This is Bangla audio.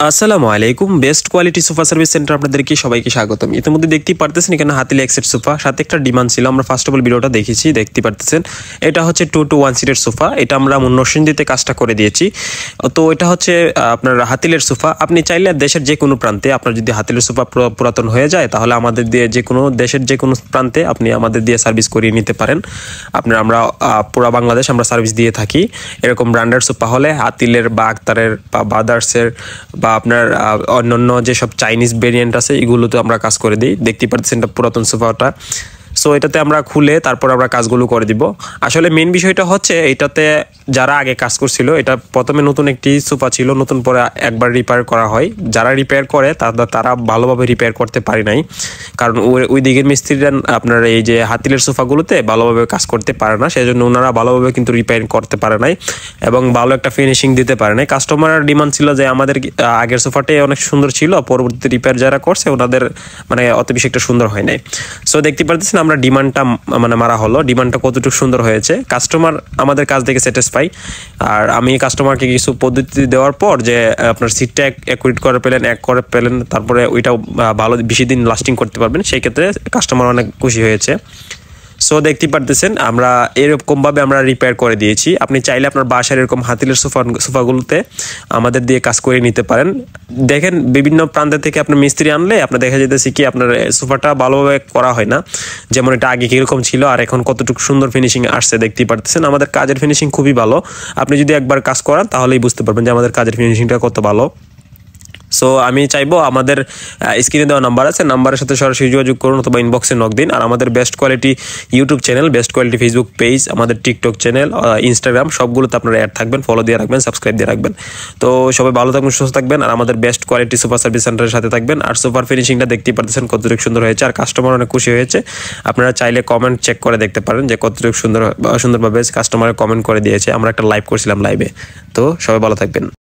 আসসালামু আলাইকুম। Best quality sofa service centre আপনাদেরকে সবাইকে স্বাগতম। ইতিমধ্যে দেখতেই পারতেছেন এখানে হাতিল এক্সেট সোফা, সাথে একটা ডিমান্ড ছিল। আমরা ফার্স্ট অফ অল ভিডিওটা দেখেছি, দেখতে পারতেছেন এটা হচ্ছে 2 to 1 সিটের সোফা। এটা আমরা নরসিংদীতে কাজটা করে দিয়েছি। তো এটা হচ্ছে আপনার হাতিলের সোফা। আপনি চাইলে দেশের যে কোনো প্রান্তে, আপনার যদি হাতিলের সোফা পুরাতন হয়ে যায় তাহলে আমাদের দিয়ে যে কোনো দেশের যে কোনো প্রান্তে আপনি আমাদের দিয়ে সার্ভিস করিয়ে নিতে পারেন। আমরা পুরো বাংলাদেশ আমরা সার্ভিস দিয়ে থাকি। এরকম ব্র্যান্ডের সোফা হলে হাতিলের বা আক্তারের বা বাদার্সের বা আপনার অন্যান্য যেসব চাইনিজ ভেরিয়েন্ট আছে এগুলোতে আমরা কাজ করে দিই। দেখতে পাচ্ছেন এটা পুরাতন সোফাটা। সো এটাতে আমরা খুলে তারপর আমরা কাজগুলো করে দিব। আসলে মেন বিষয়টা হচ্ছে এটাতে যারা আগে কাজ করছিল, এটা প্রথমে নতুন একটি সোফা ছিল, নতুন পরে একবার রিপেয়ার করা হয়। যারা রিপেয়ার করে তারা ভালোভাবে রিপেয়ার করতে পারে নাই, কারণ ওই দিকের মিস্ত্রিরা আপনার এই যে হাতিলের সোফাগুলোতে ভালোভাবে কাজ করতে পারে না, সেই জন্য ওনারা ভালোভাবে কিন্তু রিপেয়ার করতে পারে নাই এবং ভালো একটা ফিনিশিং দিতে পারে নাই। কাস্টমারের ডিমান্ড ছিল যে আমাদের আগের সোফাটাই অনেক সুন্দর ছিল, পরবর্তী রিপেয়ার যারা করছে ওনাদের মানে অত বেশি একটা সুন্দর হয় নাই। সো দেখতে পাচ্ছেন আমরা ডিমান্ডটা মারা হলো, ডিমান্ডটা কতটুকু সুন্দর হয়েছে। কাস্টমার আমাদের কাজ থেকে স্যাটিসফাই। আর আমি কাস্টমারকে কিছু পদ্ধতি দেওয়ার পর যে আপনার সিটটা অ্যাকুরেট করে পেলেন, তারপরে ওইটাও ভালো বেশি দিন লাস্টিং করতে পারবেন, সেই ক্ষেত্রে কাস্টমার অনেক খুশি হয়েছে। সো দেখতে পারতেছেন আমরা এরকমভাবে আমরা রিপেয়ার করে দিয়েছি। আপনি চাইলে আপনার বাসার এরকম হাতিলের সোফাগুলোতে আমাদের দিয়ে কাজ করে নিতে পারেন। দেখেন বিভিন্ন প্রান্ত থেকে আপনার মিস্ত্রি আনলে আপনার দেখা যেতেছে কি আপনার সোফাটা ভালোভাবে করা হয় না, যেমন এটা আগে কীরকম ছিল আর এখন কতটুকু সুন্দর ফিনিশিং আসছে দেখতেই পারতেছেন। আমাদের কাজের ফিনিশিং খুবই ভালো। আপনি যদি একবার কাজ করান তাহলেই বুঝতে পারবেন যে আমাদের কাজের ফিনিশিংটা কত ভালো। সো আমি চাইবো আমাদের স্ক্রিনে দেওয়া নাম্বার আছে, নাম্বারের সাথে সরাসরি যোগাযোগ করুন অথবা ইনবক্সে নক দিন। আর আমাদের best quality YouTube channel, best quality Facebook page, আমাদের টিকটক চ্যানেল, ইনস্টাগ্রাম সবগুলোতে আপনারা অ্যাড থাকবেন, ফলো দিয়ে রাখবেন, সাবস্ক্রাইব দিয়ে রাখবেন। তো সবাই ভালো থাকবেন, সুস্থ থাকবেন আর আমাদের বেস্ট কোয়ালিটি সোফা সার্ভিস সেন্টারের সাথে থাকবেন। আর সোফার ফিনিশিংটা দেখতেই পারতেছেন কতটুকু সুন্দর হয়েছে, আর কাস্টমার অনেক খুশি হয়েছে। আপনারা চাইলে কমেন্ট চেক করে দেখতে পারেন যে কতটুকু সুন্দরভাবে কাস্টমার কমেন্ট করে দিয়েছে। আমরা একটা লাইভ করছিলাম লাইভে। তো সবাই ভালো থাকবেন।